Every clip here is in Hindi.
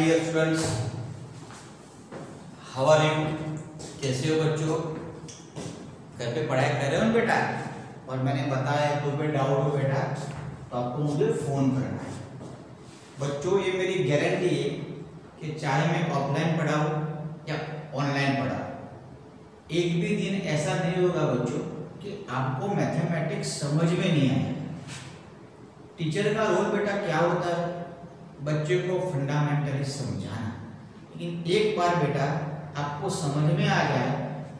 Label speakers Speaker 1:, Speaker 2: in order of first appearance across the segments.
Speaker 1: Dear students, how are you? कैसे हो बच्चों? घर पे पढ़ाई कर रहे हो बेटा? और मैंने बताया कोई भी डाउट हो बेटा तो आपको मुझे फोन करना है। बच्चों ये मेरी गारंटी है कि चाहे मैं ऑफलाइन पढ़ाऊँ या ऑनलाइन पढ़ाऊँ, एक भी दिन ऐसा नहीं होगा बच्चों कि आपको मैथमेटिक्स समझ में नहीं आए। टीचर का रोल बेटा क्या होता है? बच्चे को फंडामेंटली समझाना। लेकिन एक बार बेटा आपको समझ में आ जाए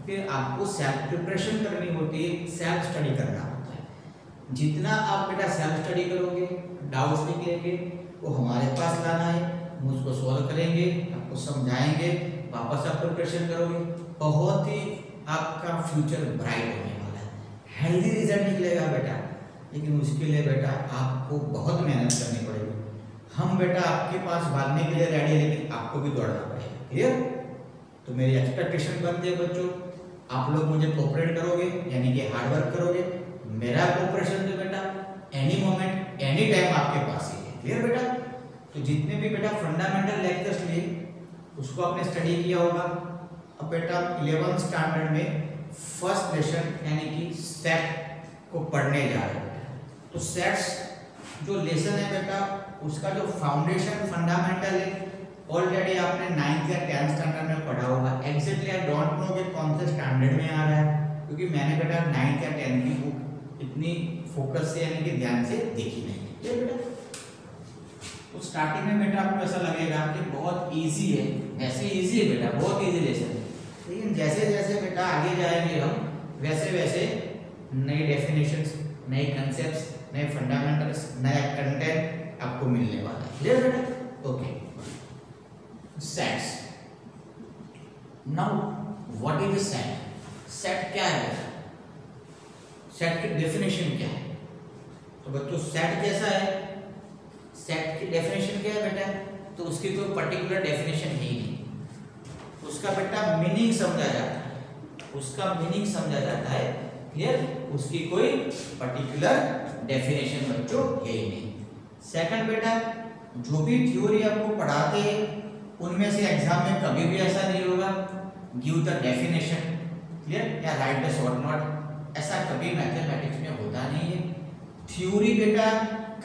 Speaker 1: फिर आपको सेल्फ प्रिपरेशन करनी होती है, सेल्फ स्टडी करना होता है। जितना आप बेटा सेल्फ स्टडी करोगे, डाउट्स निकलेंगे, वो हमारे पास लाना है, हम उसको सॉल्व करेंगे, आपको समझाएंगे, वापस आप प्रिपरेशन करोगे, बहुत ही आपका फ्यूचर ब्राइट होने वाला है, हेल्दी रिजल्ट निकलेगा बेटा। लेकिन उसके लिए बेटा आपको बहुत मेहनत करनी पड़ेगी। हम बेटा आपके पास भागने के लिए रेडी है, लेकिन आपको भी दौड़ना पड़ेगा। क्लियर? तो मेरी एक्सपेक्टेशन बनती है बच्चों, आप लोग मुझे कोऑपरेट करोगे, यानी कि हार्ड वर्क करोगे। मेरा कोऑपरेशन तो बेटा एनी मोमेंट एनी टाइम आपके पास ही है। क्लियर बेटा? तो जितने भी बेटा फंडामेंटल लेक्चर्स लिए उसको आपने स्टडी किया होगा। अब बेटा 11th स्टैंडर्ड में फर्स्ट लेसन यानी कि सेट को पढ़ने जा रहे हैं। तो सेट्स जो लेसन है बेटा उसका जो फाउंडेशन फंडामेंटल है ऑलरेडी आपने 9th या 10th स्टैंडर्ड में पढ़ा होगा। एग्जैक्टली आई डोंट नो कि कौन से स्टैंडर्ड में आ रहा है, क्योंकि मैंने बेटा 9th या 10th की बुक इतनी फोकस से यानी कि ध्यान से देखी नहीं है। ये बेटा तो स्टार्टिंग में बेटा आपको ऐसा लगेगा कि बहुत इजी है, ऐसे इजी है बेटा, बहुत इजी लेसन है। लेकिन जैसे जैसे बेटा आगे जाएंगे हम वैसे वैसे नई डेफिनेशंस, नए कंसेप्ट्स, नए फंडामेंटल्स, नया कंटेंट आपको मिलने वाला है। क्लियर बेटा? Okay. Sets. Now what is a set? Set क्या है बेटा? सेट की डेफिनेशन क्या है? तो बच्चों सेट कैसा है? सेट की डेफिनेशन क्या है बेटा? तो उसकी कोई पर्टिकुलर डेफिनेशन है ही नहीं। उसका बेटा मीनिंग समझा जाता है, उसका मीनिंग समझा जाता है। क्लियर? उसकी कोई पर्टिकुलर डेफिनेशन बच्चों है ही नहीं। सेकंड बेटा जो भी थ्योरी आपको पढ़ाते हैं उनमें से एग्जाम में कभी भी ऐसा नहीं होगा गिव द डेफिनेशन, क्लियर, या राइट द शॉर्ट नोट, ऐसा कभी मैथमेटिक्स में होता नहीं है। थ्योरी बेटा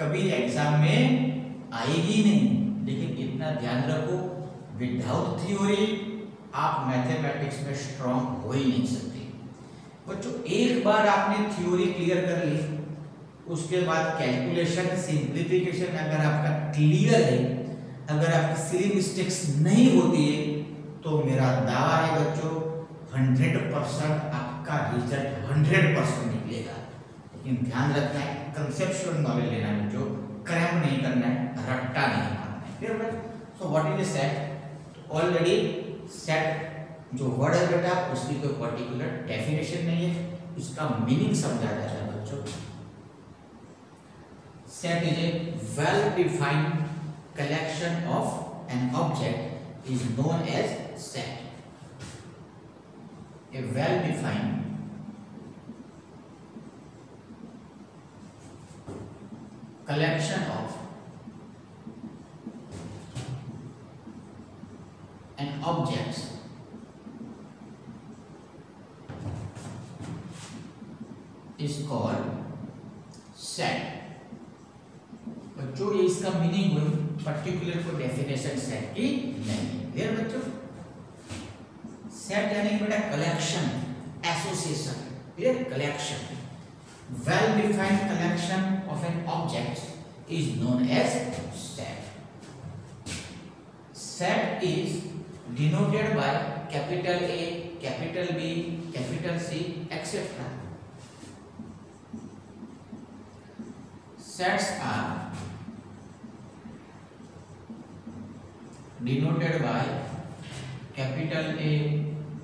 Speaker 1: कभी एग्जाम में आएगी नहीं, लेकिन इतना ध्यान रखो विदाउट थ्योरी आप मैथमेटिक्स में स्ट्रांग हो ही नहीं सकते। बच्चों एक बार आपने थ्योरी क्लियर कर ली, उसके बाद कैलकुलेशन, सिंप्लीफिकेशन अगर आपका क्लियर है, अगर आपकी सिली मिस्टेक्स नहीं होती है, तो मेरा दावा है बच्चों 100% आपका रिजल्ट 100% निकलेगा। लेकिन ध्यान रखना है, कंसेप्चुअल नॉलेज लेना है बच्चों, क्रैम नहीं करना है, रट्टा नहीं मारना है। क्लियर बेटा? So what is a set? Already set जो वर्ड है बेटा उसकी कोई पर्टिकुलर डेफिनेशन नहीं है, उसका मीनिंग समझा जाता है बच्चों। Set is a well defined collection of an object is known as set. A well defined collection of an object is called set. बच्चों ये इसका मीनिंग हुई, पर्टिकुलर को डेफिनेशन सेट की नहीं। क्लियर बच्चों? सेट यानी बेटा collection, association. Clear? Collection, well defined collection of an object is known as set. Set is denoted by capital A, capital B, capital C etcetera. Sets are denoted by capital A,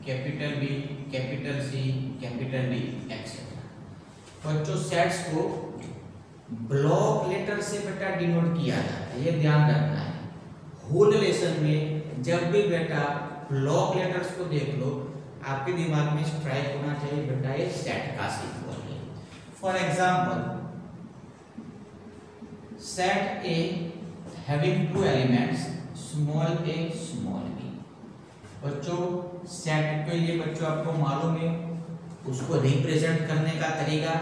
Speaker 1: capital B, capital C, capital D, etc. बच्चों सेट्स को ब्लॉक लेटर से बेटा डिनोट किया जाता है, ये ध्यान रखना है। होल लेसन में जब भी बेटा ब्लॉक लेटर्स को देख लो आपके दिमाग में स्ट्राइक होना चाहिए बेटा ये सेट का सिंबल है। For example set A having two elements small A small B. बच्चों सेट के लिए बच्चों आपको मालूम है उसको रिप्रेजेंट करने का तरीका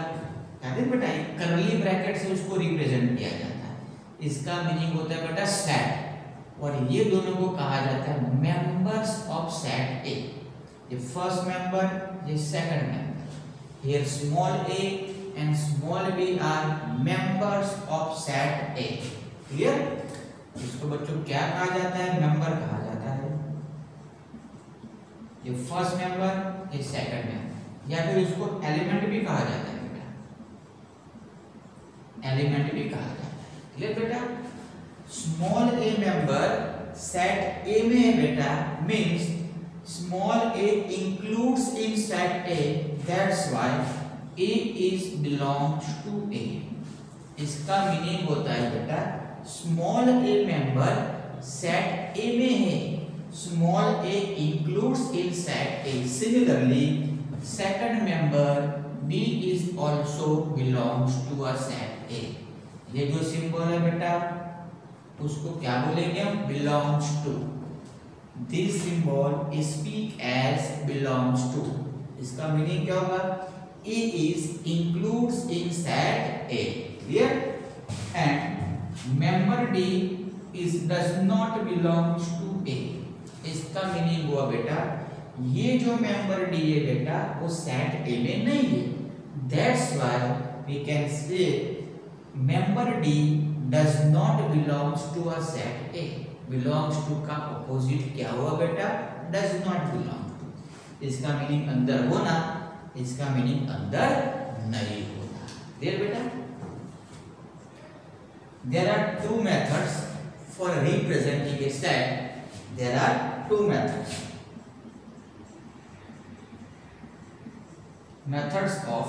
Speaker 1: याद बेटा, करली ब्रैकेट से उसको रिप्रेजेंट किया जाता है। इसका मीनिंग होता है बेटा सेट, और ये दोनों को कहा जाता है मेंबर्स ऑफ सेट ए। ये फर्स्ट मेंबर, ये second member. Here small A and small B are members of set A. Clear? इसको बच्चों क्या कहा जाता है? मेंबर कहा जाता है। ये फर्स्ट मेंबर, ये सेकंड मेंबर, या फिर इसको एलिमेंट भी कहा जाता है बेटा, एलिमेंट भी कहा जाता है। क्लियर बेटा? Small a member set A में है बेटा, means small a includes in set A, that's why a is belongs to A. इसका मीनिंग होता है बेटा small a member set A में है, small a includes in set A. Similarly second member B is also belongs to a set A. ये जो सिंबल है बेटा उसको क्या बोलेंगे हम? Belongs to. This symbol speak as belongs to. इसका मीनिंग क्या होगा? A is includes in set A. Clear? And member D is does not belongs to A. इसका मीनिंग हुआ बेटा ये जो मेंबर डी है बेटा वो सेट ए में नहीं है, that's why we can say member D does not belongs to a set A. Belongs to का ऑपोजिट क्या हुआ बेटा? Does not belong to. इसका मीनिंग अंदर होना, इसका मीनिंग अंदर नहीं होना। क्लियर बेटा? There are two methods for representing a set. There are two methods. Methods of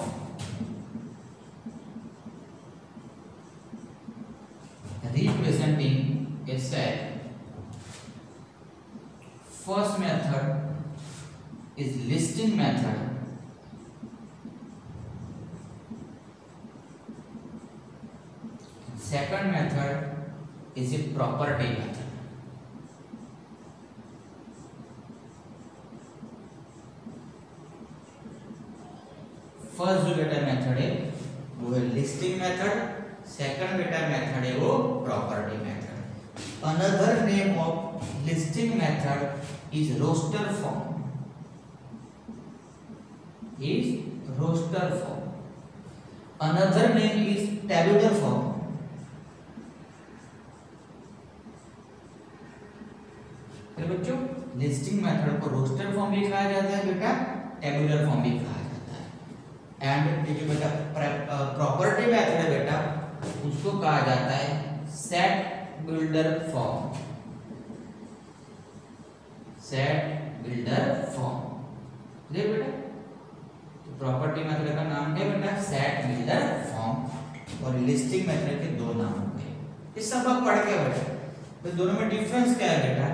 Speaker 1: representing a set. First method is listing method. Second method is a property method. First जो बेटा मेथड है वो है लिस्टिंग मेथड, सेकंड बेटा मेथड है वो property method. Another name of listing method is roster form, is roster form. Another name is tabular form. बच्चों लिस्टिंग मेथड को रोस्टर फॉर्म भी कहा जाता है बेटा, टेबुलर फॉर्म भी कहा जाता है। एंड ये जो बेटा प्रॉपर्टी मेथड है बेटा उसको कहा जाता है set builder form, set builder form. Clear बेटा? तो प्रॉपर्टी मेथड का नाम है बेटा सेट बिल्डर फॉर्म, और लिस्टिंग मेथड के दो नाम होंगे। इस सब आप पढ़ के बेटा तो दोनों में डिफरेंस क्या है बेटा?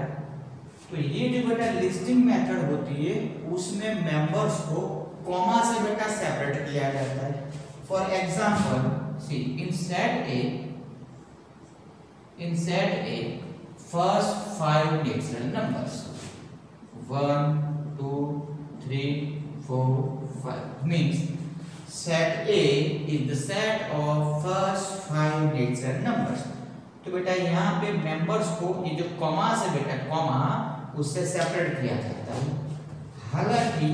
Speaker 1: तो ये जो बेटा लिस्टिंग मेथड होती है उसमें मेंबर्स को कॉमा से बेटा सेपरेट किया जाता है। For example see in set A first 5 natural numbers 1 2 3 4 5 means set A is the set of first 5 natural numbers. तो बेटा यहाँ पे मेंबर्स को ये जो कॉमा से बेटा कॉमा उससे सेपरेट किया जाता है। हालांकि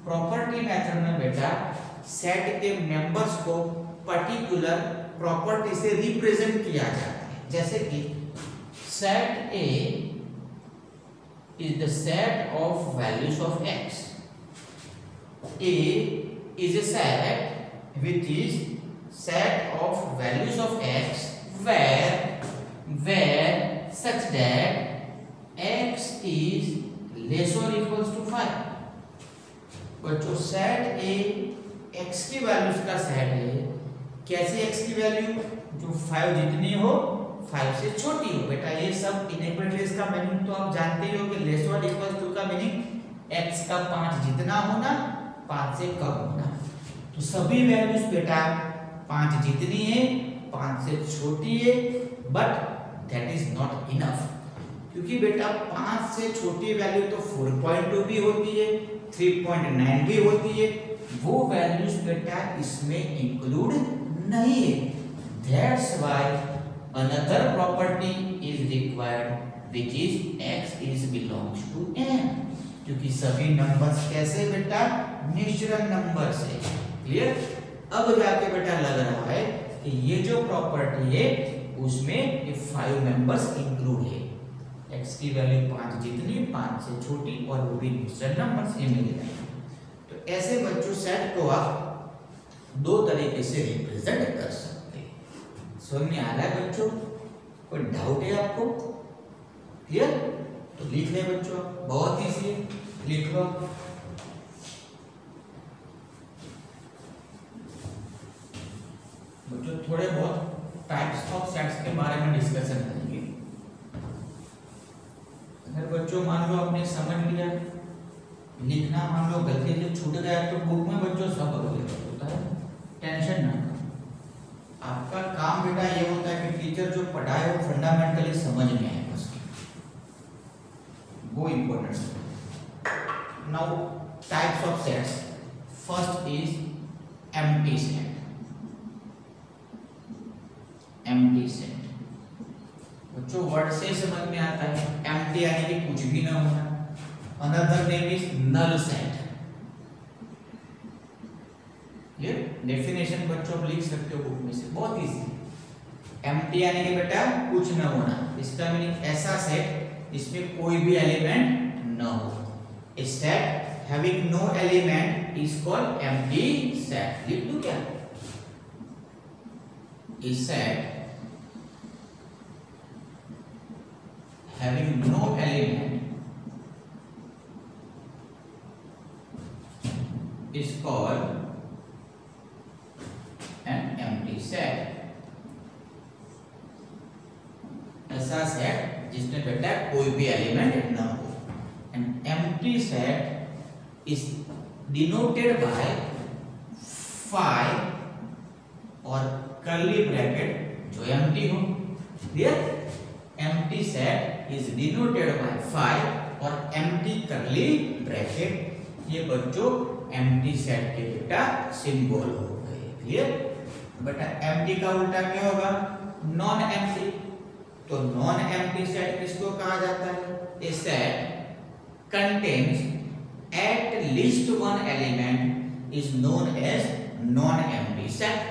Speaker 1: प्रॉपर्टी मेथड में बेटा सेट के मेंबर्स को पर्टिकुलर प्रॉपर्टी से रिप्रेजेंट किया जाता है, जैसे कि set A is the set of values of x. A is a set which is set of values of x where such that x is less or equals to 5। बच्चों सेट ए x की वैल्यूज का सेट है। कैसे x की वैल्यू? जो 5 जितनी हो 5 से छोटी हो। बेटा ये सब इनइक्वालिटीज का मीनिंग तो आप जानते ही हो कि लेस और इक्वल्स टू का मीनिंग x का 5 जितना होना 5 से कम होना। तो सभी वैल्यूज बेटा 5 जितनी है 5 से छोटी है, but that is not enough, क्योंकि बेटा 5 से छोटी वैल्यू तो 4.2 भी होती है, 3.9 भी होती है, वो वैल्यूज बेटा इसमें इंक्लूड नहीं है। That's why another property is required which is x is belongs to n, क्योंकि सभी नंबर्स कैसे बेटा नेचुरल नंबर से। क्लियर? अब जाके बेटा लग रहा है कि ये जो प्रॉपर्टी है उसमें ये 5 मेंबर्स इंक्लूड है, x की वैल्यू 5 जितनी 5 से छोटी और वो भी नेचुरल नंबर से मिलेगा। तो ऐसे बच्चों सेट को आप दो तरीके से रिप्रेजेंट कर सकते हैं। समझ में आ रहा है बच्चों? कोई डाउट है आपको? क्लियर? तो लिख ले बच्चों, बहुत इजी है, लिख लो। बच्चों थोड़े बहुत टाइप्स ऑफ सेट्स के बारे में डिस्कशन करेंगे। अगर बच्चों मान लो आपने समझ लिया, लिखना मान लो गलती से छूट गया तो बुक में बच्चों सब अवेलेबल होता है, टेंशन ना करो। आपका काम बेटा ये होता है कि टीचर जो पढ़ाए वो फंडामेंटली समझ में आए, बस वो इम्पोर्टेंट है। Now types of sets, first is empty set. Empty set बच्चों वर्ड से समझ में आता है, एम्प्टी यानी कि कुछ भी ना होना। Another name is null set. ये डेफिनेशन बच्चों आप लिख सकते हो बुक में से, बहुत इजी। एम्प्टी यानी कि बेटा कुछ ना होना, इसका मीनिंग ऐसा सेट जिसमें कोई भी एलिमेंट न हो। A set having no element is called empty set. लिख दूं क्या? A set having no element is called an empty set। ऐसा सेट जिसमें बेटा कोई भी एलिमेंट ना हो। An empty set is denoted by 5 और curly bracket जो empty हो। Clear? Empty set is denoted by 5 और empty curly bracket, ये बच्चों empty set के बेटा सिंबल हो गए। क्लियर? बेटा empty का उल्टा क्या होगा? Non empty। तो नॉन empty set किसको कहा जाता है? A set contains at least one element is known as non-empty set।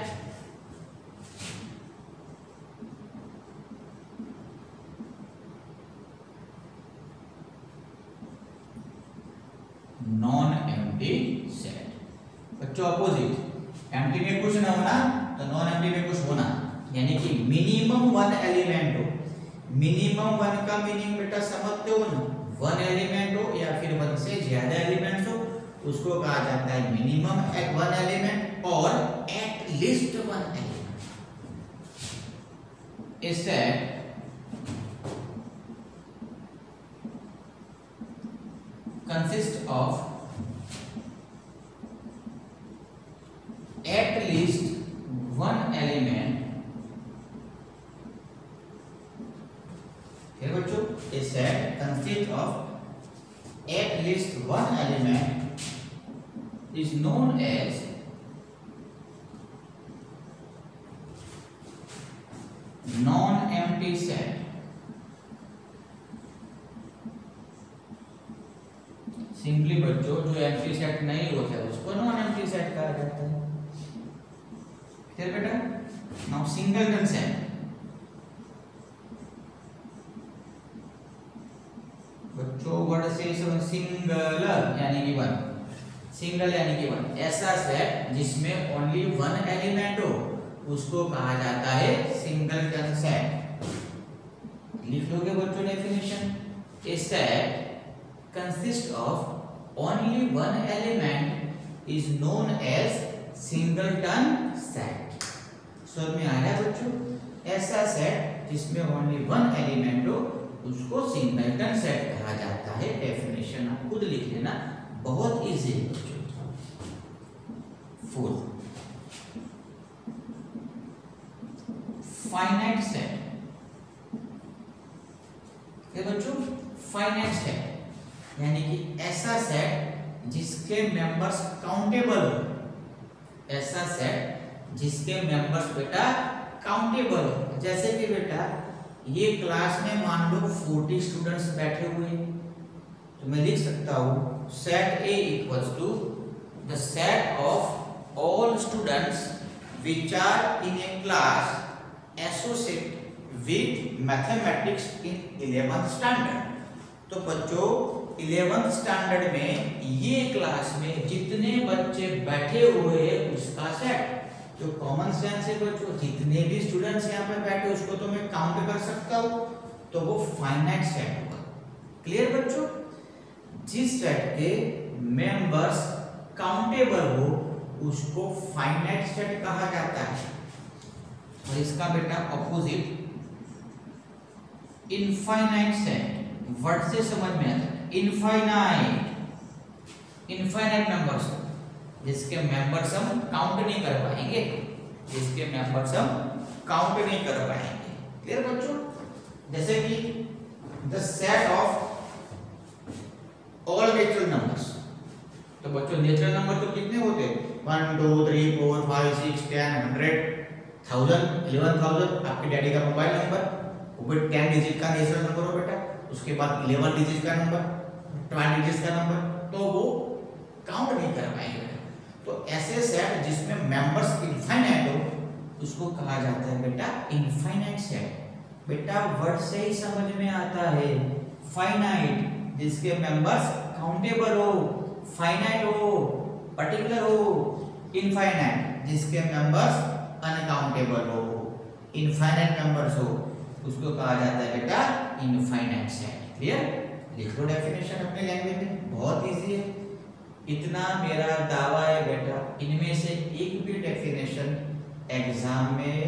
Speaker 1: Non empty set बच्चों अपोजिट, एम्प्टी में कुछ ना होना तो नॉन एम्प्टी में कुछ होना, यानी कि मिनिमम वन एलिमेंट हो। मिनिमम वन का मीनिंग बेटा समझते हो ना, वन एलिमेंट हो या फिर वन से ज्यादा एलिमेंट्स हो उसको कहा जाता है मिनिमम वन एलिमेंट और एट लीस्ट वन एलिमेंट। इस set consist of at least one element। फिर बच्चों a set consists of at least one element is known as non-empty set। Simply बच्चों जो एम्प्टी सेट नहीं होता है उसको नॉन एम्प्टी सेट कहा जाता है। फिर बेटा नाउ सिंगलटन सेट। बच्चों वर्ड से सिंगल यानी कि वन, सिंगल यानी कि वन, ऐसा सेट जिसमें ओनली वन एलिमेंट हो उसको कहा जाता है सिंगलटन सेट। लिख लोगे बच्चों definition? A set consists of only one element is known as singleton set। समझ में आ रहा है बच्चों? ऐसा सेट जिसमें ओनली वन एलिमेंट हो उसको सिंगलटन सेट कहा जाता है। डेफिनेशन आप खुद लिख लेना, बहुत इजी है बच्चों। Fourth finite set. ये बच्चों फाइनाइट सेट यानी कि ऐसा सेट जिसके मेंबर्स काउंटेबल हो, ऐसा सेट जिसके मेंबर्स बेटा काउंटेबल हो। जैसे कि बेटा ये क्लास में मान लो 40 स्टूडेंट्स बैठे हुए हैं, तो मैं लिख सकता हूँ set A equals to the set of all students which are in a class associated with mathematics in 11th standard। तो बच्चों 11th स्टैंडर्ड में ये क्लास में जितने बच्चे बैठे हुए हैं उसका सेट, जो कॉमन सेंस है बच्चों, जितने भी स्टूडेंट्स यहाँ पे बैठे उसको तो मैं काउंट कर सकता हूँ, तो वो फाइनाइट सेट होगा। क्लियर बच्चों? जिस सेट के मेंबर्स काउंटेबल हो उसको फाइनाइट सेट कहा जाता है। और इसका बेटा ऑपोजिट इनफाइनाइट सेट, वर्ड से समझ में आता है। इनफाइनाइट मेंबर्स जिसके मेंबर्स हम काउंट नहीं कर पाएंगे, जिसके मेंबर्स हम काउंट नहीं कर पाएंगे। क्लियर बच्चों? जैसे कि the set of all natural numbers, तो बच्चों नेचुरल नंबर तो कितने होते हैं? 1 2 3 4 5 6 10 100 1000 11,000। आपके डैडी का मोबाइल नंबर, वो 10 डिजिट का नेचुरल नंबर हो बेटा, उसके बाद 11 डिजिट का नंबर, 12 डिजिट का नंबर, तो वो काउंट नहीं कर पाएंगे। तो ऐसे सेट जिसमें मेंबर्स इनफाइनाइट हो उसको कहा जाता है बेटा इनफाइनाइट सेट। बेटा वर्ड से ही समझ में आता है, फाइनाइट जिसके मेंबर्स काउंटेबल हो, फाइनाइट हो, पर्टिकुलर हो, इनफाइनाइट जिसके मेंबर्स अनकाउंटेबल हो, इनफाइनाइट मेंबर्स हो उसको कहा जाता है बेटा इनफाइनाइट सेट। क्लियर? लिख लो डेफिनेशन अपने लैंग्वेज में, बहुत इजी है। इतना मेरा दावा है बेटा इनमें से एक भी डेफिनेशन एग्जाम में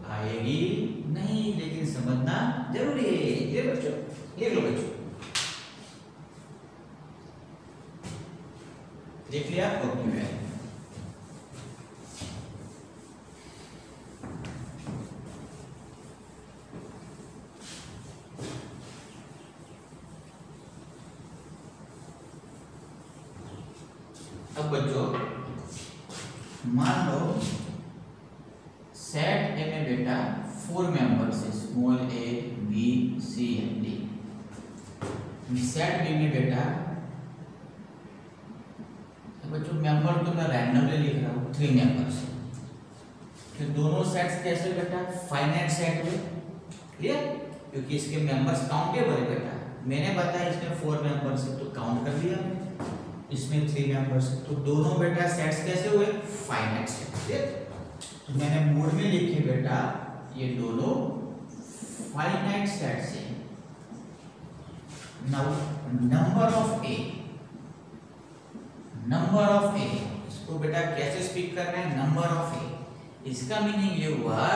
Speaker 1: आएगी नहीं, लेकिन समझना जरूरी है। ये बच्चों लिख लो, बच्चों देख लिया कॉपी में। अब बच्चों मान लो सेट ए में बेटा 4 मेंबर्स है, small A B C and D. Set B में बेटा बच्चों मेंबर तो मैं रैंडमली लिख रहा हूँ 3 मेंबर्स। तो दोनों सेट्स कैसे बेटा फाइनाइट सेट हुए। क्लियर? क्योंकि इसके मेंबर्स काउंटेबल है बेटा। मैंने बताया इसमें 4 मेंबर्स है तो काउंट कर लिया, इसमें 3 मेंबर्स, तो दोनों बेटा सेट्स कैसे हुए फाइनाइट सेट। तो मैंने मोड में लिखे बेटा ये दोनों फाइनाइट सेट्स हैं। नाउ नंबर ऑफ ए, इसको बेटा कैसे स्पीक करना है? नंबर ऑफ ए, इसका मीनिंग ये हुआ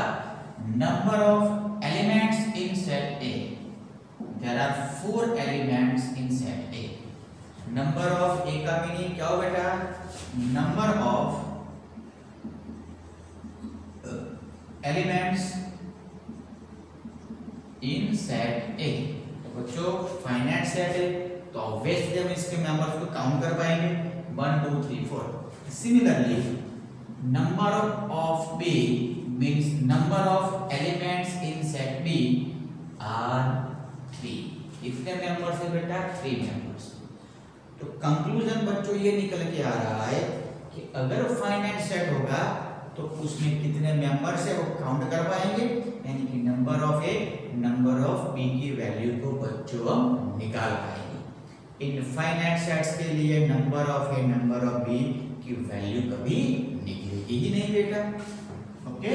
Speaker 1: number of elements in set A. There are 4 elements in set A. Number of A का मीनिंग क्या हो बेटा? Number of elements in set A. तो बच्चों फाइनाइट सेट है तो ऑब्वियसली हम इसके मेंबर्स को काउंट कर पाएंगे 1 2 3 4। Similarly number of B means number of elements in set B are 3। कितने मेंबर्स है बेटा? 3 मेंबर्स। तो कंक्लूजन बच्चों ये निकल के आ रहा है कि अगर फाइनाइट सेट होगा तो उसमें कितने मेंबर्स है वो काउंट कर पाएंगे, यानी कि number of A number of B की वैल्यू को बच्चों हम निकाल पाएंगे। इनफाइनाइट सेट्स के लिए number of A number of B की वैल्यू कभी निकलेगी ही नहीं बेटा। Okay,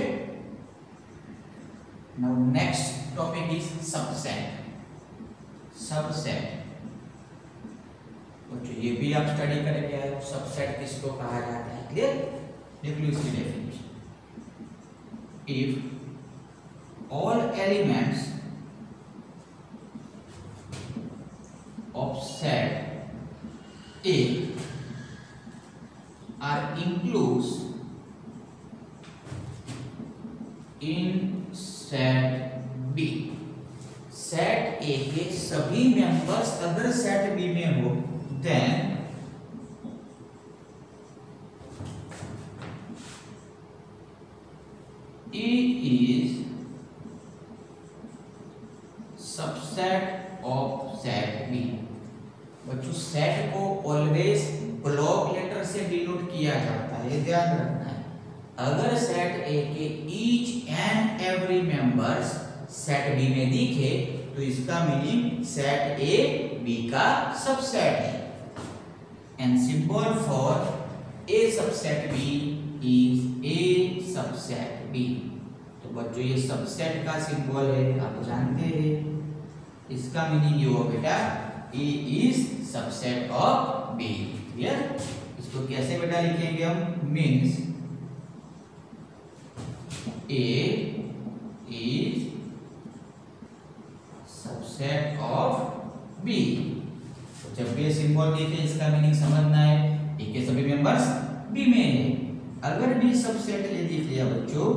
Speaker 1: now next topic is subset. बच्चों ये भी आप स्टडी करेंगे, सबसेट किसको कहा जाता है। क्लियर? देख लो इसकी definition. If all elements of set A are includes in set B. Set A के सभी मेंबर्स अगर सेट बी में हो then A is subset of set B. बच्चों सेट को ऑलवेज ब्लॉक लेटर से डिनोट किया जाता है, ये ध्यान रखना है। अगर सेट ए के each and every members set B में दिखे तो इसका मीनिंग सेट ए बी का सबसेट है। And symbol for A subset B is A subset B. तो बच्चों ये सबसेट का सिंबल है, आप जानते हैं। इसका मीनिंग ये हो बेटा A is subset of B. Clear? इसको कैसे बेटा लिखेंगे हम? Means A is subset of B. तो जब भी सिंबल देखे इसका मीनिंग समझना है ए के सभी मेंबर्स बी में है। अगर बी सबसेट ए दिख लिया बच्चों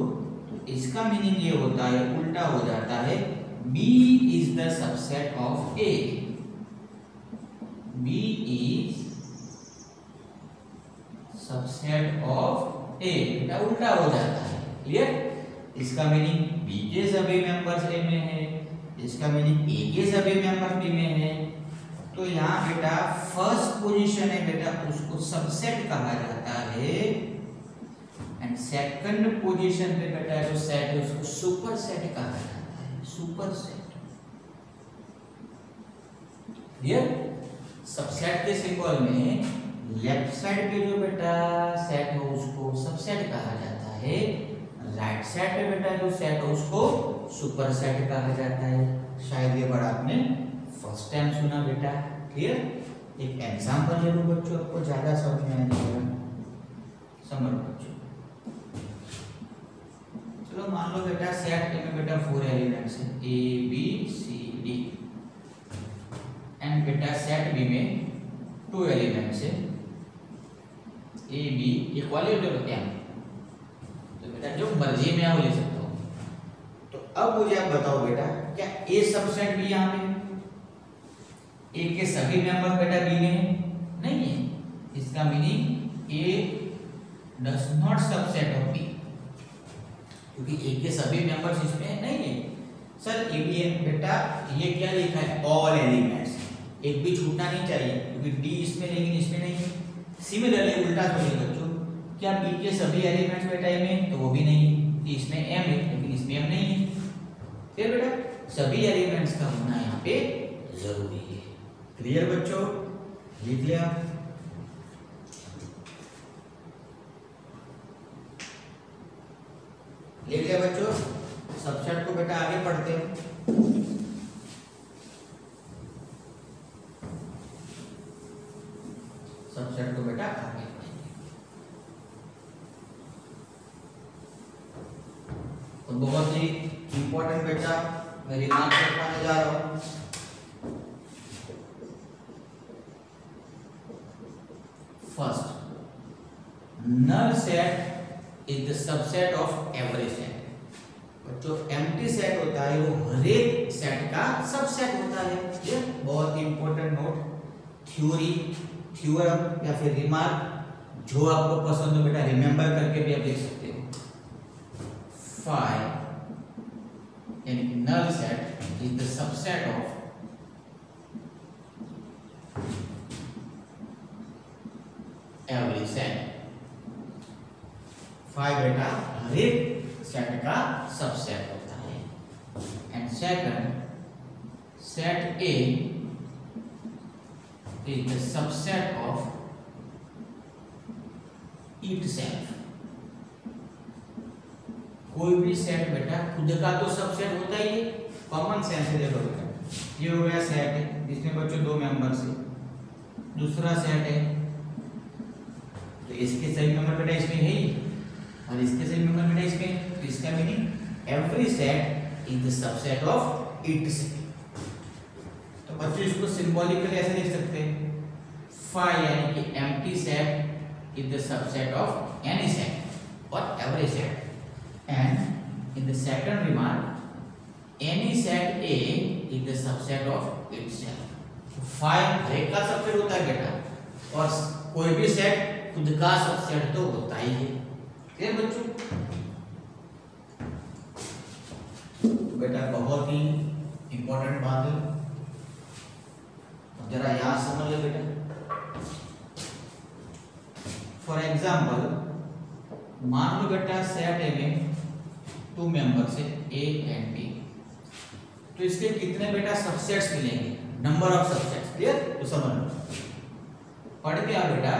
Speaker 1: तो इसका मीनिंग ये होता है, उल्टा हो जाता है, B is the subset of A. B is subset of A, बेटा उल्टा हो जाता है। क्लियर? इसका मीनिंग बी के सभी मेंबर्स ए में है, इसका मीनिंग ए के सभी मेंबर्स बी में है। तो यहाँ बेटा फर्स्ट पोजीशन है बेटा, उसको सबसेट कहा जाता है। एंड सेकंड पोजीशन पे बेटा जो सेट है उसको सुपर सेट कहा जाता है, सुपर सेट। क्लियर? सबसेट के सिंबल में लेफ्ट साइड पे जो बेटा सेट है उसको सबसेट कहा जाता है, राइट साइड पे बेटा जो सेट है उसको सुपर सेट कहा जाता है। शायद ये वर्ड आपने फर्स्ट टाइम सुना बेटा। क्लियर? एक एग्जांपल ले लो बच्चों, आपको ज्यादा समझ में आएगा। समझ बच्चों, चलो मान लो बेटा सेट ए में बेटा 4 एलिमेंट्स है, A B C D. And बेटा सेट बी में 2 एलिमेंट्स है, ए बी इक्वली होते हैं। तो बेटा जो मर्जी में आप ले सकते हो। तो अब मुझे आप बताओ बेटा, क्या ए सबसेट बी यहाँ पे? ए के सभी मेंबर बेटा बी में है? नहीं है। इसका meaning A does not subset of B, क्योंकि ए के सभी मेंबर्स इसमें नहीं है। सर ए बी है बेटा, ये क्या लिखा है? ऑल एलिमेंट्स, एक भी छूटना नहीं चाहिए, क्योंकि डी इसमें लेकिन इसमें नहीं है। सिमिलरली उल्टा सोचिए बच्चों, क्या बी के सभी एलिमेंट्स बेटा ए में? तो वो भी नहीं है। डी इसमें एम है लेकिन इसमें एम नहीं है। फिर बेटा सभी एलिमेंट्स का होना यहाँ पे जरूरी है। क्लियर बच्चों? लिख लिया? लिख लिया बच्चों? सबसेट को बेटा आगे पढ़ते हैं। सबसेट को बेटा आगे पढ़ेंगे। तो बहुत ही इंपॉर्टेंट बेटा मैं रिमार्क करवाने जा रहा हूं। First, null set is the subset of every set. जो एम्प्टी सेट होता है वो हर एक सेट का सबसेट होता है। ये बहुत ही इंपॉर्टेंट नोट। थ्योरी, थ्योरम या फिर रिमार्क जो आपको पसंद हो बेटा रिमेंबर करके भी आप लिख सकते हो। 5 यानी कि null set is the subset of every set. 5 बेटा हर एक सेट का सबसेट होता है। And second, set A is the subset of itself। कोई भी सेट बेटा खुद का तो सबसेट होता ही है, कॉमन सेंस से देखो बेटा। ये हो गया सेट है जिसमें बच्चों 2 मेंबर्स है। दूसरा सेट है तो इसके सभी मेंबर बेटा इसमें है ही, और इसके सभी मेंबर बेटा इसमें। तो इसका meaning every set is the subset of itself. तो बच्चों इसको सिंबॉलिकली ऐसे लिख सकते हैं, 5 यानी कि empty set is the subset of any set और every set. And in the second remark, any set A is the subset of itself। 5 हर एक का सबसेट होता है बेटा, और कोई भी सेट खुद का सबसेट तो होता ही है। क्लियर बच्चों? बेटा बहुत ही इंपॉर्टेंट बात है, जरा यहां समझ लो बेटा। फॉर एग्जाम्पल मान लो बेटा सेट ए में 2 मेंबर्स है ए एंड बी, तो इसके कितने बेटा सबसेट्स मिलेंगे, नंबर ऑफ सबसेट्स। क्लियर? तो समझ लो, पढ़ के आओ बेटा,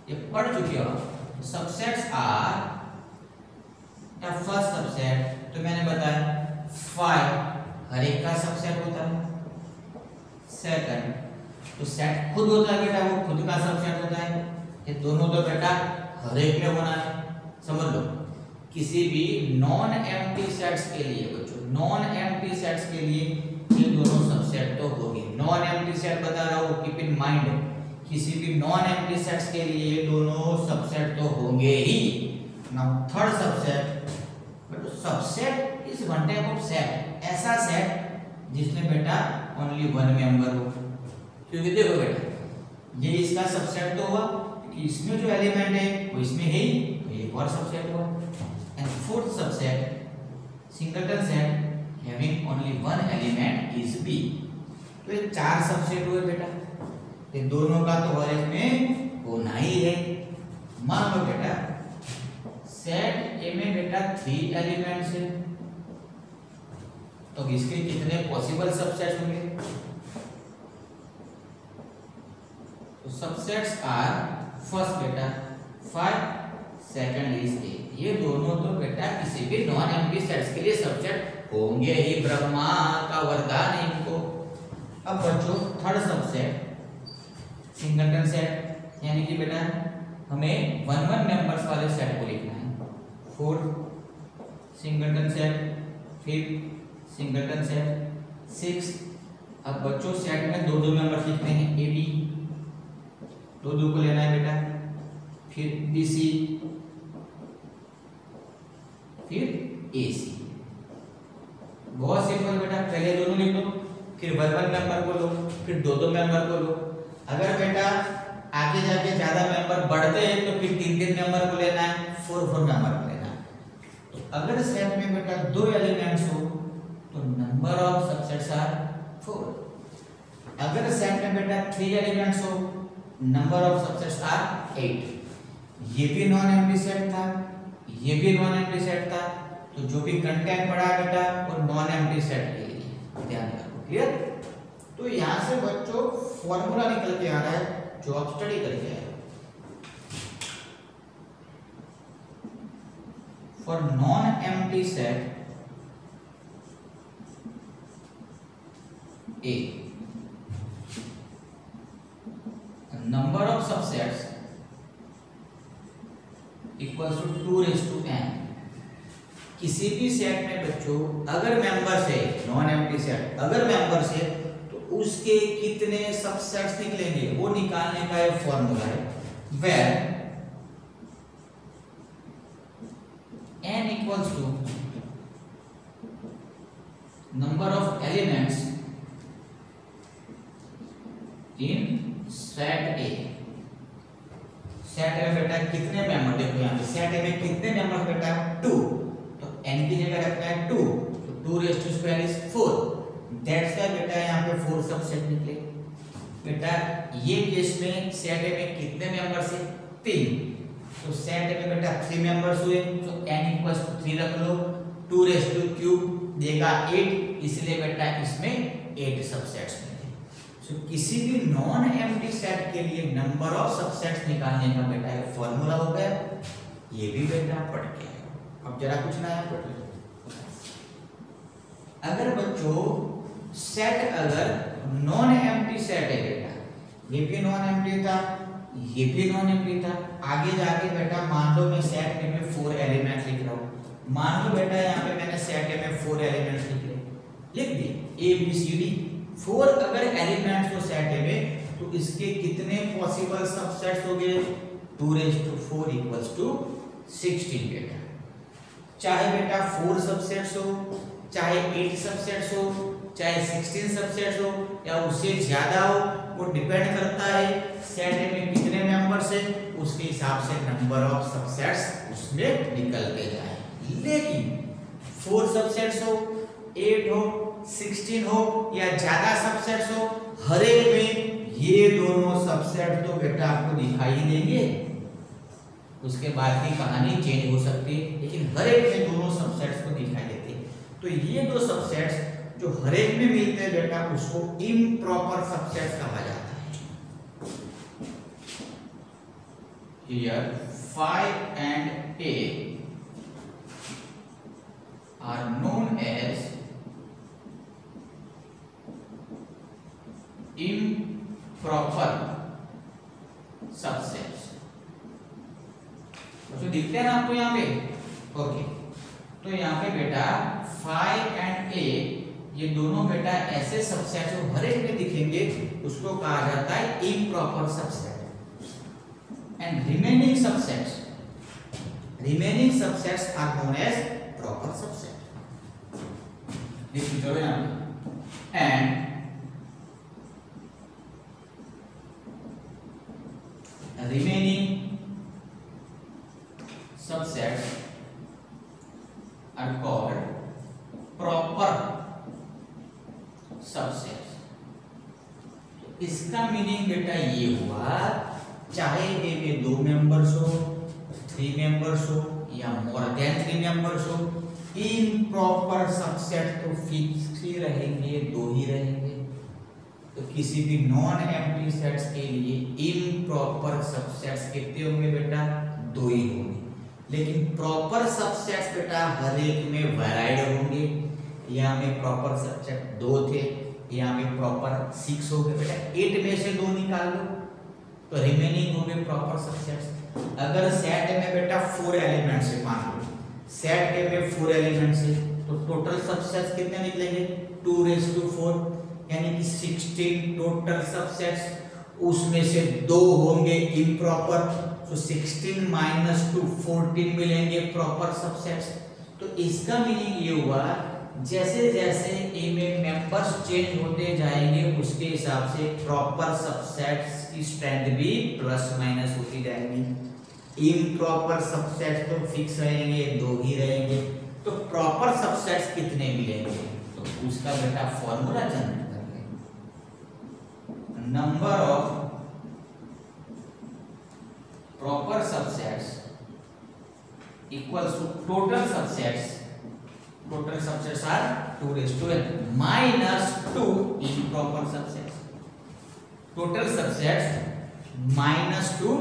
Speaker 1: ये पढ़ चुके हो। Subsets are the first subset, तो मैंने बताया 5 हर एक का सबसेट होता है। सेकंड, तो सेट खुद होता है बेटा, वो खुद का सबसेट होता है। ये दोनों तो बेटा हर एक में होना है। समझ लो, किसी भी नॉन एम्प्टी सेट्स के लिए बच्चों, नॉन एम्प्टी सेट्स के लिए ये दोनों सबसेट तो होंगे। नॉन एम्प्टी सेट बता रहा हूं, कीप इन माइंड, किसी भी नॉन एम्प्टी सेट्स के लिए ये दोनों सबसेट तो होंगे ही। Now third subset, but subset is one type of set, ऐसा सेट जिसमें बेटा ओनली वन मेंबर हो। क्योंकि देखो बेटा, ये इसका सबसेट तो हुआ कि इसमें जो एलिमेंट है वो इसमें है ही, तो एक और सबसेट हुआ। And fourth subset, singleton set having only one element is B. तो ये 4 सबसेट हुए बेटा, ये दोनों का तो हर एक में होना ही है। मान लो बेटा सेट ए में बेटा 3 एलिमेंट्स है, तो इसके कितने पॉसिबल सबसेट्स होंगे? तो सबसेट्स आर फर्स्ट बेटा 5, सेकंड इज ए। ये दोनों तो बेटा किसी भी नॉन एम्प्टी सेट्स के लिए सबसेट होंगे ही, ब्रह्मा का वरदान है इनको। अब बच्चों थर्ड सबसेट सिंगलटन सेट, यानी कि बेटा हमें 1 मेंबर्स वाले सेट को लिखना है। Fourth singleton set, fifth singleton set, 6। अब बच्चों सेट में 2 मेंबर्स लिखते हैं, ए बी, 2 को लेना है बेटा, फिर बी सी, फिर ए सी। बहुत सिंपल बेटा, पहले दोनों लिख लो, फिर 1 मेंबर को लो, फिर 2 मेंबर को लो। अगर बेटा आगे जाके ज्यादा मेंबर बढ़ते हैं तो फिर 3 मेंबर को लेना है, 4 मेंबर को लेना है। तो अगर सेट में बेटा 2 एलिमेंट्स हो तो नंबर ऑफ सबसेट्स आर 4। अगर सेट में बेटा 3 एलिमेंट्स हो, नंबर ऑफ सबसेट्स आर 8। ये भी नॉन एम्प्टी सेट था, ये भी नॉन एम्प्टी सेट था, तो जो भी कंटेंट पढ़ा है बेटा वो नॉन एम्प्टी सेट के लिए, ध्यान रखो। क्लियर? तो यहां से बच्चों फॉर्मूला निकल के आ रहा है जो आप स्टडी करके आए। For non empty set A, number of subsets equals to 2n। किसी भी सेट में बच्चों अगर मेंबर्स है, नॉन एम्प्टी सेट अगर मेंबर्स है तो उसके कितने सबसेट्स निकलेंगे वो निकालने का एक फॉर्मूला है। Where n equals to number of elements in set A. Set में बेटा कितने मेंबर, देखो यहाँ पे सेट ए में कितने मेंबर बेटा 2, तो n की जगह रखना है 2, तो 2² इज 4। दैट्स व्हाई बेटा यहाँ पे 4 सबसेट निकले। बेटा ये केस में सेट ए में कितने मेंबर्स है 3, तो सेट ए में बेटा 3 मेंबर्स हुए, तो n इक्वल्स टू 3 रख लो, 2³ देगा 8, इसलिए बेटा इसमें 8 सबसेट्स मिले। तो किसी भी नॉन एम्प्टी सेट के लिए नंबर ऑफ सबसेट्स निकालने का बेटा एक फॉर्मूला हो गया, ये भी बेटा पढ़ के आए। अब जरा कुछ नया पढ़ लो। अगर बच्चों सेट अगर नॉन एम्प्टी सेट है बेटा, ये भी नॉन एम्प्टी था, ये भी नॉन एम्प्टी था, आगे जाके बेटा मान लो मैं सेट ए में 4 एलिमेंट्स लिख रहा हूं। मान लो बेटा यहाँ पे मैंने सेट ए में 4 एलिमेंट्स लिख दिए A B C D, 4 अगर एलिमेंट्स हो सेट ए में तो इसके कितने पॉसिबल सबसेट्स हो गए 2⁴ इक्वल्स टू 16 बेटा। चाहे बेटा 4 सबसेट्स हो, चाहे 8 सबसेट्स हो, चाहे 16 सबसेट्स हो या उससे ज्यादा हो, वो डिपेंड करता है सेट ए में कितने मेंबर्स है, उसके हिसाब से नंबर ऑफ सबसेट्स उसमें निकलते जाए। लेकिन 4 सबसेट्स हो, 8 हो, 16 हो या ज्यादा सबसेट्स हो, हर एक में ये दोनों सबसेट तो बेटा आपको दिखाई देंगे, उसके बाद की कहानी चेंज हो सकती है, लेकिन हर एक में दोनों सबसेट्स को दिखाई देते हैं। तो ये दो सबसेट्स जो हर एक में मिलते हैं बेटा, उसको इम्प्रॉपर सबसेट्स कहा जाता है। Here 5 and 8 are known as improper subsets. जो दिखते हैं ना आपको यहाँ पे, ओके, तो यहाँ पे बेटा 5 and 8 ये दोनों बेटा ऐसे सबसेट जो हर एक में दिखेंगे उसको कहा जाता है improper subset. And remaining subsets are known as proper subset. देखिए चलो यहाँ पे, and remaining subsets are called proper subsets। इसका मीनिंग बेटा ये हुआ, चाहे ए में 2 मेंबर्स हो, 3 मेंबर्स हो या मोर देन 3 मेंबर्स हो, इम्प्रॉपर सबसेट तो फिक्स ही रहेंगे, 2 ही रहेंगे। तो किसी भी नॉन एम्प्टी सेट्स के लिए इम्प्रॉपर सबसेट्स कितने होंगे बेटा, 2 ही होंगे। लेकिन प्रॉपर सबसेट्स बेटा हर एक में वैराइड होंगे। यहाँ में प्रॉपर सबसेट 2 थे, यहाँ में प्रॉपर 6 हो गए बेटा, 8 में से 2 निकाल लो तो रिमेनिंग होंगे प्रॉपर सबसेट्स। अगर सेट में बेटा 4 एलिमेंट्स है, मान लो सेट के में 4 एलिमेंट्स है, तो टोटल सबसेट्स कितने निकलेंगे, 2⁴, यानी कि 16 टोटल सबसेट्स, उसमें से 2 होंगे इम्प्रॉपर, तो 16 - 2 14 मिलेंगे प्रॉपर सबसेट्स। तो इसका मीनिंग ये हुआ, जैसे जैसे ए में मेंबर्स चेंज होते जाएंगे उसके हिसाब से प्रॉपर सबसेट्स की स्ट्रेंथ भी प्लस माइनस होती जाएगी। इम्प्रॉपर सबसेट्स तो फिक्स रहेंगे, 2 ही रहेंगे। तो प्रॉपर सबसेट्स कितने मिलेंगे, तो उसका बेटा formula generate number of proper subsets equals to total subsets are 2⁴ minus 2 improper subsets। total subsets minus 2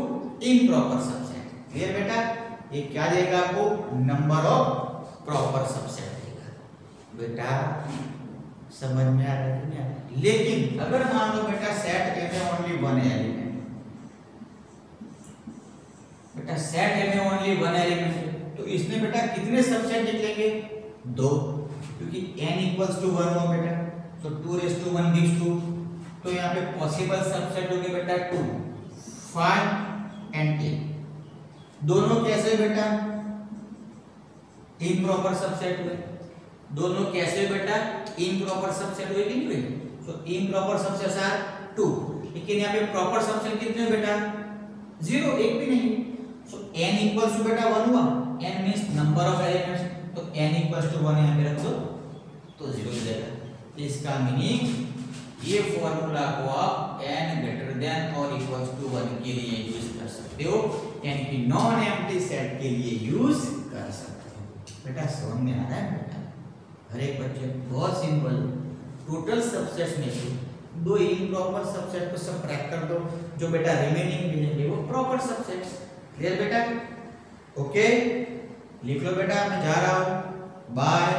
Speaker 1: improper subsets। Clear बेटा, ये क्या देगा आपको, नंबर ऑफ प्रॉपर सबसेट देगा। बेटा समझ में आ रहा है कि नहीं? लेकिन अगर मान लो बेटा सेट ए में ओनली 1 एलिमेंट, बेटा सेट ए में ओनली 1 एलिमेंट, तो इसमें बेटा कितने सबसेट निकलेंगे, 2, क्योंकि n = 1 हो बेटा, तो 2⁴ gives 2। तो यहाँ पे पॉसिबल सबसेट होंगे बेटा 2, 5 and 8। दोनों कैसे बेटा, इम्प्रॉपर सबसेट हुए। दोनों कैसे बेटा, इम्प्रॉपर सबसेट हुए कि नहीं हुए, तो इम्प्रॉपर सबसेट्स आर 2, लेकिन यहाँ पे प्रॉपर सबसेट कितने बेटा, 0, एक भी नहीं। सो n = बेटा 1 हुआ, n means number of elements, तो n = 1 यहाँ पे रख दो तो 0 हो जाएगा। इसका मीनिंग ये फॉर्मूला को आप n > 1 के लिए यूज कर सकते हो, यानी कि नॉन एम्प्टी सेट के लिए यूज कर सकते हो। बेटा समझ में आ रहा है बेटा, हर एक बच्चे बहुत सिंपल, टोटल सबसेट्स में से 2 इम्प्रॉपर सबसेट को सबट्रैक्ट कर दो, जो बेटा रिमेनिंग मिलेंगे वो प्रॉपर सबसेट्स। क्लियर बेटा, ओके, लिख लो बेटा, मैं जा रहा हूँ, बाय।